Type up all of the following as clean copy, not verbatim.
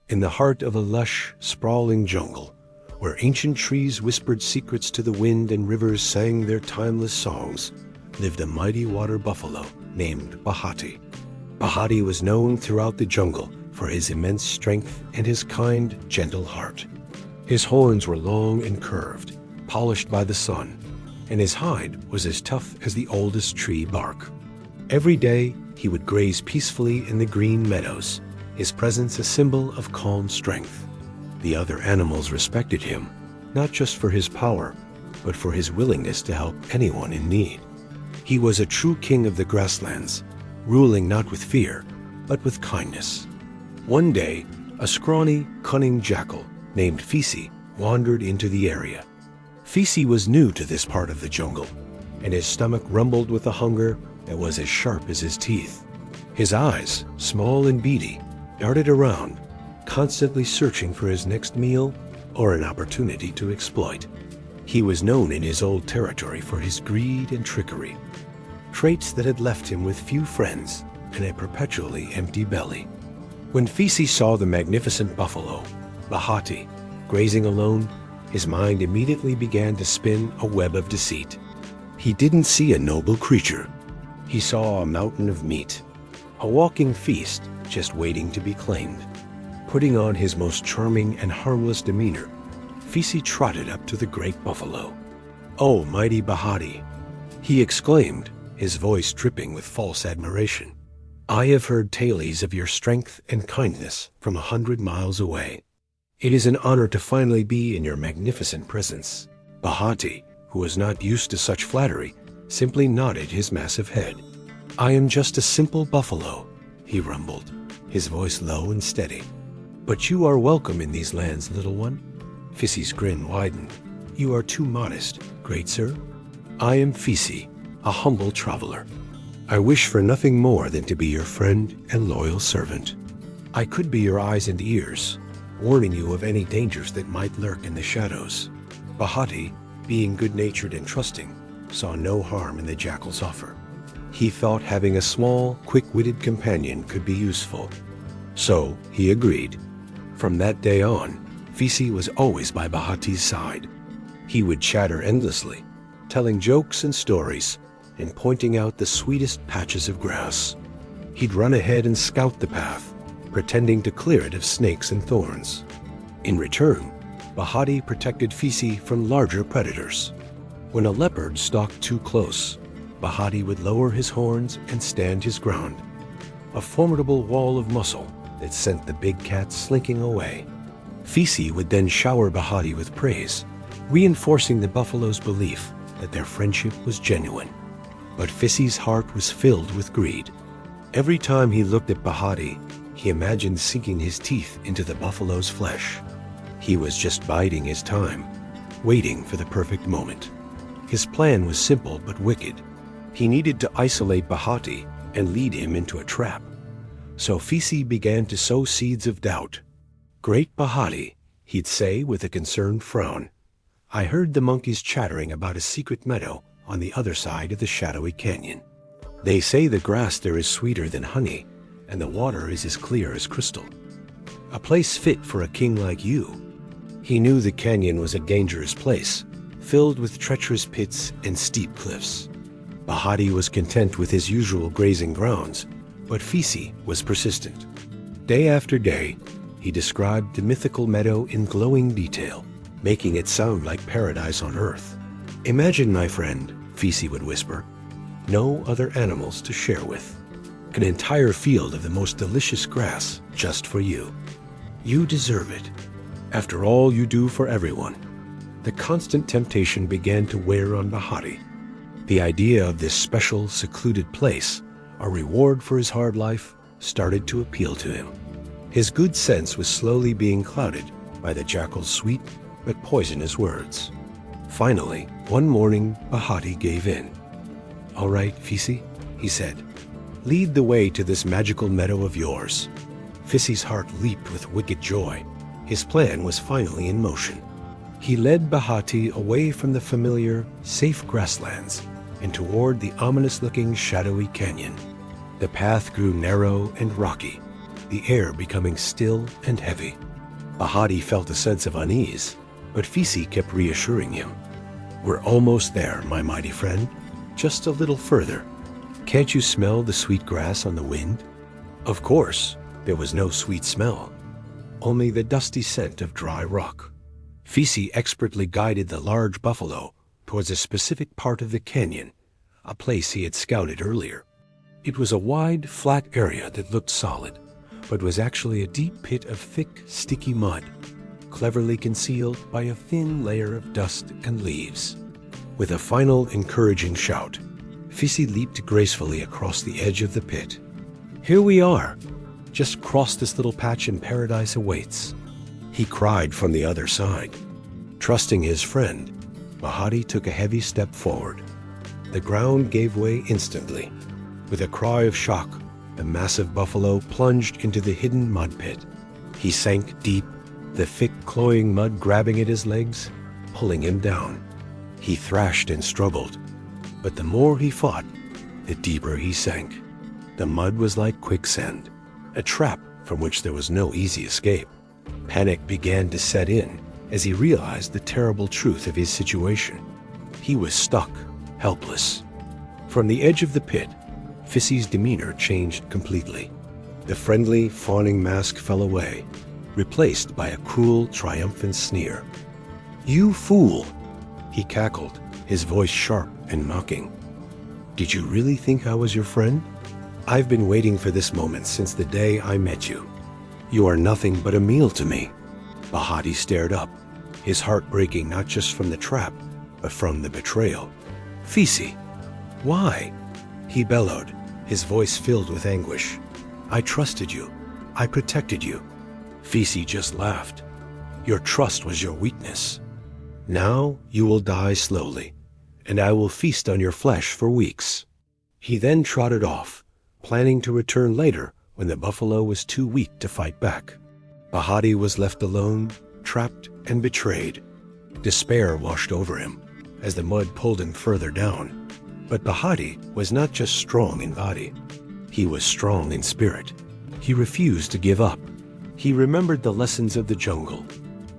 In the heart of a lush, sprawling jungle, where ancient trees whispered secrets to the wind and rivers sang their timeless songs, lived a mighty water buffalo named Bahati. Bahati was known throughout the jungle for his immense strength and his kind, gentle heart. His horns were long and curved, polished by the sun, and his hide was as tough as the oldest tree bark. Every day, he would graze peacefully in the green meadows, his presence a symbol of calm strength. The other animals respected him, not just for his power, but for his willingness to help anyone in need. He was a true king of the grasslands, ruling not with fear, but with kindness. One day, a scrawny, cunning jackal named Fisi wandered into the area. Fisi was new to this part of the jungle, and his stomach rumbled with a hunger that was as sharp as his teeth. His eyes, small and beady, darted around, constantly searching for his next meal or an opportunity to exploit. He was known in his old territory for his greed and trickery, traits that had left him with few friends and a perpetually empty belly. When Fisi saw the magnificent buffalo, Bahati, grazing alone, his mind immediately began to spin a web of deceit. He didn't see a noble creature. He saw a mountain of meat, a walking feast just waiting to be claimed. Putting on his most charming and harmless demeanor, Fisi trotted up to the great buffalo. "Oh, mighty Bahati," he exclaimed, his voice dripping with false admiration. "I have heard tales of your strength and kindness from 100 miles away. It is an honor to finally be in your magnificent presence." Bahati, who was not used to such flattery, simply nodded his massive head. "I am just a simple buffalo," he rumbled, his voice low and steady. "But you are welcome in these lands, little one." Fisi's grin widened. "You are too modest, great sir. I am Fisi, a humble traveler. I wish for nothing more than to be your friend and loyal servant. I could be your eyes and ears, warning you of any dangers that might lurk in the shadows." Bahati, being good-natured and trusting, saw no harm in the jackal's offer. He thought having a small, quick-witted companion could be useful. So he agreed. From that day on, Fisi was always by Bahati's side. He would chatter endlessly, telling jokes and stories, and pointing out the sweetest patches of grass. He'd run ahead and scout the path, pretending to clear it of snakes and thorns. In return, Bahati protected Fisi from larger predators. When a leopard stalked too close, Bahati would lower his horns and stand his ground, a formidable wall of muscle that sent the big cat slinking away. Fisi would then shower Bahati with praise, reinforcing the buffalo's belief that their friendship was genuine. But Fisi's heart was filled with greed. Every time he looked at Bahati, he imagined sinking his teeth into the buffalo's flesh. He was just biding his time, waiting for the perfect moment. His plan was simple but wicked. He needed to isolate Bahati and lead him into a trap. So Fisi began to sow seeds of doubt. "Great Bahati," he'd say with a concerned frown, "I heard the monkeys chattering about a secret meadow on the other side of the shadowy canyon. They say the grass there is sweeter than honey, and the water is as clear as crystal. A place fit for a king like you." He knew the canyon was a dangerous place, filled with treacherous pits and steep cliffs. Bahati was content with his usual grazing grounds, but Fisi was persistent. Day after day, he described the mythical meadow in glowing detail, making it sound like paradise on earth. "Imagine, my friend," Fisi would whisper, "no other animals to share with. An entire field of the most delicious grass just for you. You deserve it. After all you do for everyone." The constant temptation began to wear on Bahati. The idea of this special, secluded place, a reward for his hard life, started to appeal to him. His good sense was slowly being clouded by the jackal's sweet but poisonous words. Finally, one morning, Bahati gave in. "All right, Fisi," he said, "lead the way to this magical meadow of yours." Fisi's heart leaped with wicked joy. His plan was finally in motion. He led Bahati away from the familiar, safe grasslands and toward the ominous-looking shadowy canyon. The path grew narrow and rocky, the air becoming still and heavy. Bahati felt a sense of unease, but Fisi kept reassuring him. "We're almost there, my mighty friend. Just a little further. Can't you smell the sweet grass on the wind?" Of course, there was no sweet smell, only the dusty scent of dry rock. Fisi expertly guided the large buffalo towards a specific part of the canyon, a place he had scouted earlier. It was a wide, flat area that looked solid, but was actually a deep pit of thick, sticky mud, cleverly concealed by a thin layer of dust and leaves. With a final encouraging shout, Fisi leaped gracefully across the edge of the pit. "Here we are! Just cross this little patch and paradise awaits," he cried from the other side. Trusting his friend, Bahati took a heavy step forward. The ground gave way instantly. With a cry of shock, the massive buffalo plunged into the hidden mud pit. He sank deep, the thick, cloying mud grabbing at his legs, pulling him down. He thrashed and struggled, but the more he fought, the deeper he sank. The mud was like quicksand, a trap from which there was no easy escape. Panic began to set in as he realized the terrible truth of his situation. He was stuck, helpless. From the edge of the pit, Fisi's demeanor changed completely. The friendly, fawning mask fell away, replaced by a cruel, triumphant sneer. "You fool!" he cackled, his voice sharp and mocking. "Did you really think I was your friend? I've been waiting for this moment since the day I met you. You are nothing but a meal to me." Bahati stared up, his heart breaking not just from the trap, but from the betrayal. "Fisi, why?" he bellowed, his voice filled with anguish. "I trusted you. I protected you." Fisi just laughed. "Your trust was your weakness. Now you will die slowly, and I will feast on your flesh for weeks." He then trotted off, planning to return later when the buffalo was too weak to fight back. Bahati was left alone, trapped and betrayed. Despair washed over him as the mud pulled him further down. But Bahati was not just strong in body. He was strong in spirit. He refused to give up. He remembered the lessons of the jungle,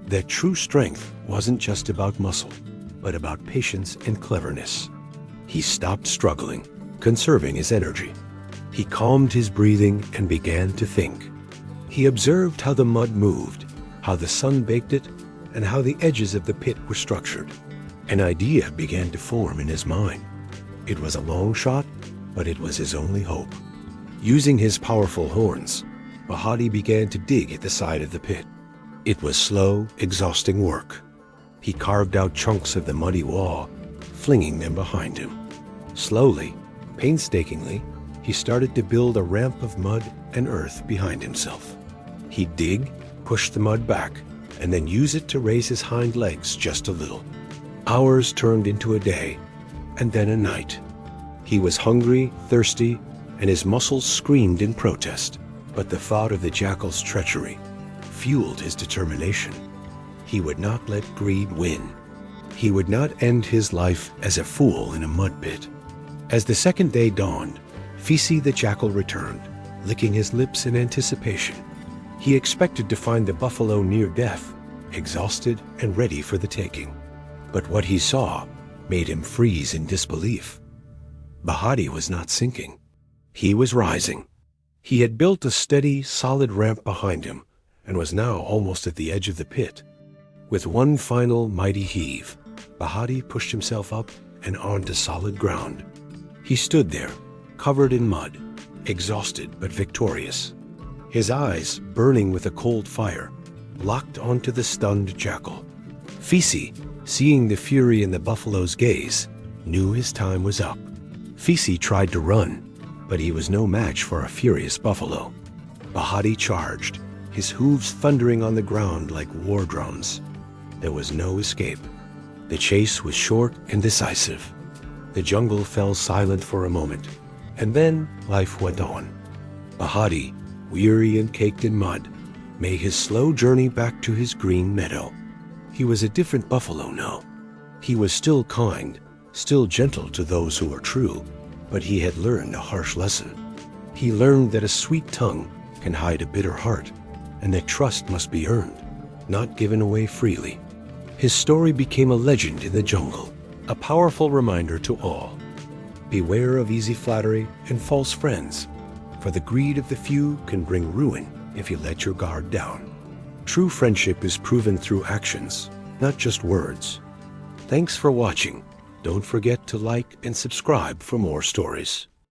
that true strength wasn't just about muscle, but about patience and cleverness. He stopped struggling, conserving his energy. He calmed his breathing and began to think. He observed how the mud moved, how the sun baked it, and how the edges of the pit were structured. An idea began to form in his mind. It was a long shot, but it was his only hope. Using his powerful horns, Bahati began to dig at the side of the pit. It was slow, exhausting work. He carved out chunks of the muddy wall, flinging them behind him. Slowly, painstakingly, he started to build a ramp of mud and earth behind himself. He'd dig, push the mud back, and then use it to raise his hind legs just a little. Hours turned into a day, and then a night. He was hungry, thirsty, and his muscles screamed in protest. But the thought of the jackal's treachery fueled his determination. He would not let greed win. He would not end his life as a fool in a mud pit. As the second day dawned, Fisi the jackal returned, licking his lips in anticipation. He expected to find the buffalo near death, exhausted and ready for the taking. But what he saw made him freeze in disbelief. Bahati was not sinking. He was rising. He had built a steady, solid ramp behind him and was now almost at the edge of the pit. With one final mighty heave, Bahati pushed himself up and onto solid ground. He stood there, covered in mud, exhausted but victorious. His eyes, burning with a cold fire, locked onto the stunned jackal. Fisi, seeing the fury in the buffalo's gaze, knew his time was up. Fisi tried to run, but he was no match for a furious buffalo. Bahati charged, his hooves thundering on the ground like war drums. There was no escape. The chase was short and decisive. The jungle fell silent for a moment, and then life went on. Bahati, weary and caked in mud, made his slow journey back to his green meadow. He was a different buffalo now. He was still kind, still gentle to those who were true, but he had learned a harsh lesson. He learned that a sweet tongue can hide a bitter heart, and that trust must be earned, not given away freely. His story became a legend in the jungle, a powerful reminder to all. Beware of easy flattery and false friends, for the greed of the few can bring ruin if you let your guard down. True friendship is proven through actions, not just words. Thanks for watching. Don't forget to like and subscribe for more stories.